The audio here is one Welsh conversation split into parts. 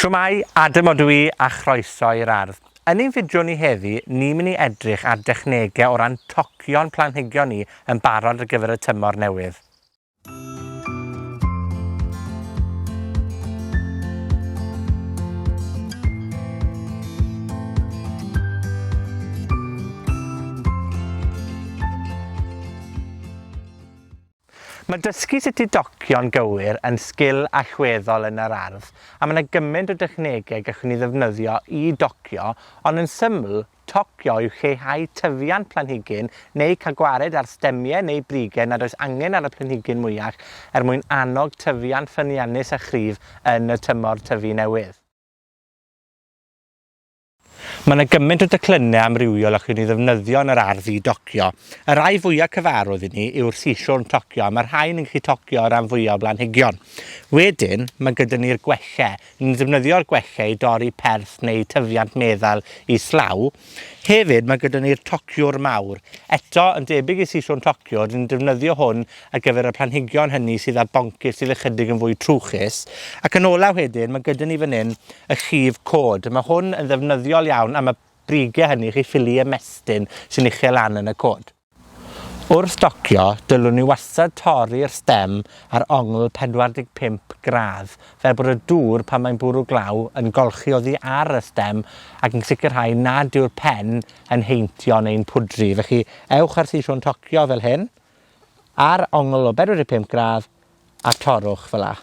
Shwmai, Adam ydw i a chroeso i'r ardd. Yn ein fideo ni heddi, ni'n mynd i edrych ar dechnegau o ran tocio'n planhigion ni yn barod ar gyfer y tymor newydd. Mae dysgu sut i docio'n gywir yn sgil allweddol yn yr ardd, a mae yna gymaint o dechnegau gallwn ni ddefnyddio i docio, ond yn syml, tocio yw lleihau tyfiant planhigyn neu cael gwared ar stemiau neu brigau nad oes angen ar y planhigyn mwyach mwyn annog tyfiant ffyniannus a chrif yn y tymor tyfu newydd. Mae yna gymaint o declynnau amrywiol allwn ni ddefnyddio yn yr ardd i docio. Y rai fwyaf cyfarwydd i ni yw'r siswrn tocio, mae'r rhain yn gallu tocio o ran fwyaf o blanhigion. Wedyn, mae gyda ni'r gwellau. Ni'n defnyddio'r gwellau i dorri perth neu tyfiant meddal i slaw. Hefyd, mae gyda ni'r tociwr mawr. Eto, yn debyg i siswrn tocio, ni'n defnyddio hwn ar gyfer y planhigion hynny sydd â boncyff sydd ychydig yn fwy trwchus. Ac yn olaf wedyn, mae gyda ni fan hyn y llif cod. Mae hwn yn ddefnyddiol iawn am y brigau hynny chi ffili ymestyn sy'n uchel lan yn y cod. Wrth docio, dylwn ni wastad torri'r stem ar ongl 45 gradd, fel bod y dŵr pan mae'n bwrw glaw yn golchi oddi ar y stem ac yn sicrhau nad yw'r pen yn heintio neu'n pwdri. Felly, ewch ar siswrn tocio fel hyn, ar ongl o 45 gradd a torrwch fel la.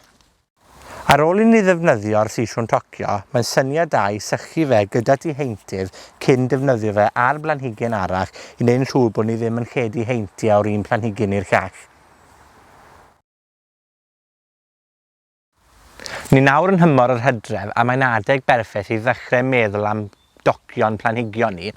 Ar ôl i ni ddefnyddio'r siswrn tocio, mae'n syniad da i sychu fe gyda diheintydd cyn defnyddio fe ar blanhigyn arall i wneud yn siŵr bod ni ddim yn lledu heintiau o'r un planhigyn i'r llall. Ni nawr yn hymor yr Hydref a mae'n adeg berffaith i ddechrau meddwl am docio'n planhigion ni.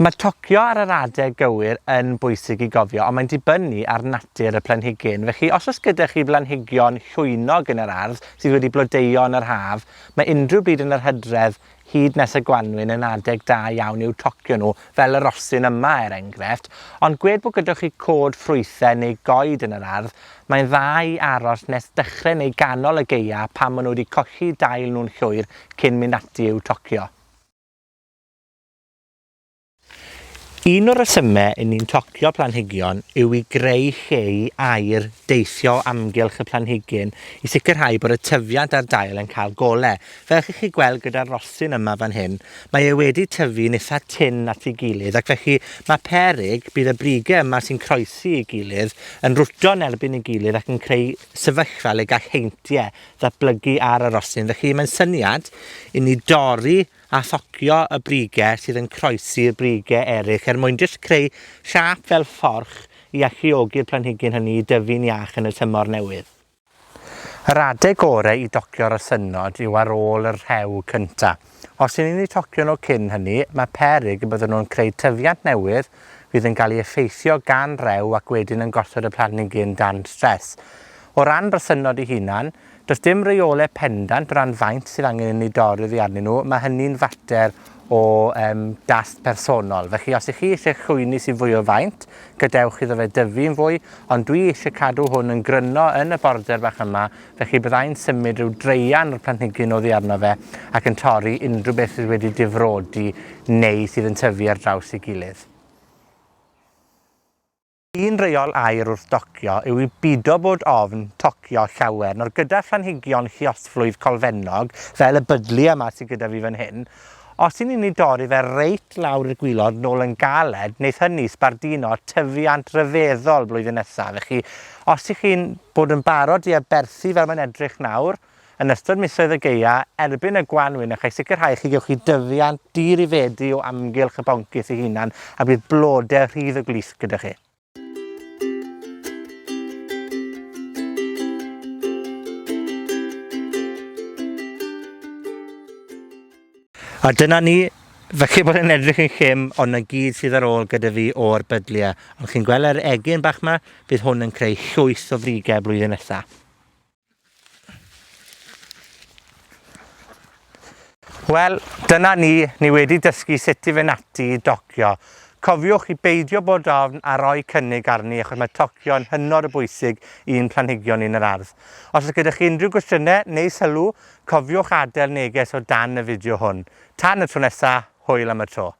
Mae tocio ar yr adeg gywir yn bwysig i gofio, ond mae'n dibynnu ar natur y planhigyn. Felly, os oes gyda chi blanhigion llwynog yn yr ardd sydd wedi blodeuo yn yr haf, mae unrhyw bryd yn yr Hydref hyd nes y Gwanwyn yn adeg da iawn i'w tocio nhw, fel y rosyn yma enghraifft. Ond gwed bod gyda chi cod ffrwythau neu goed yn yr ardd, mae'n dda i aros nes dechrau neu ganol y gaea pan maen nhw wedi colli dail nhw'n llwyr cyn mynd ati i'w tocio. Un o'r resymau i ni'n tocio planhigion yw i greu lle i air deithio amgylch y planhigyn i sicrhau bod y tyfiant ar dail yn cael golau. Fel chi'ch chi gweld gyda'r rosyn yma fan hyn, mae e wedi tyfu'n eitha tyn at ei gilydd ac felly mae peryg bydd y brigau yma sy'n croesi i gilydd yn rwto'n erbyn ei gilydd ac yn creu sefyllfa le gall heintiau ddatblygu ar y rosyn. Felly mae'n syniad i ni dorri a thocio y brigau sydd yn croesi'r brigau eraill mwyn jyst creu siap fel fforch i alluogi'r planhigyn hynny i dyfu'n iach yn y tymor newydd. Yr adeg gorau i docio'r resynod yw ar ôl yr rhew cynta. Os ydyn ni'n tocio nhw cyn hynny, mae peryg y bydden nhw'n creu tyfiant newydd fydd yn cael ei effeithio gan rew ac wedyn yn gosod y planhigyn dan stres. O ran resynod ei hunan, does dim reolau pendant o ran faint sydd angen i ni dorri oddi arnyn nhw. Mae hynny'n fater o dast personol. Felly, os ych chi eisiau llwyni sy'n fwy o faint, gadewch iddo fe dyfu'n fwy, ond dwi eisiau cadw hwn yn gryno yn y border bach yma, felly byddai'n symud rhyw dreian o'r planhigyn oddi arno fe ac yn torri unrhyw beth sydd wedi difrodi neu sydd yn tyfu ar draws ei gilydd. Un reol air wrth docio yw i bido bod ofn tocio llawer. Nawr gyda phlanhigion lluosflwydd colfennog, fel y bydlu yma sydd gyda fi fan hyn, os ydyn ni'n dorri fe reit lawr y gwilod nôl yn galed, wneith hynny sbardino tyfiant ryfeddol blwyddyn nesaf. Felly, os ych chi'n bod yn barod i aberthu fel mae'n edrych nawr, yn ystod misoedd y gaea, erbyn y Gwanwyn, ac ei sicrhau chi gewch chi dyfiant dirifedu o amgylch y boncyff ei hunan, a bydd blodau rhydd o glith gyda chi. A dyna ni, felly bod yn edrych yn llym, ond y gyd sydd ar ôl gyda fi o'r bydliau. Ond chi'n gweld yr egin bach yma, bydd hwn yn creu llwyth o frigau blwyddyn nesaf. Wel, dyna ni wedi dysgu sut i fynd ati i docio. Cofiwch i beidio bod ofn a roi cynnig arni, achos mae tocio'n hynod o bwysig i'n planhigion yn yr ardd. Os oes gyda chi unrhyw gwestiynau neu sylw, cofiwch adael neges o dan y fideo hwn. Tan y tro nesa, hwyl am y tro.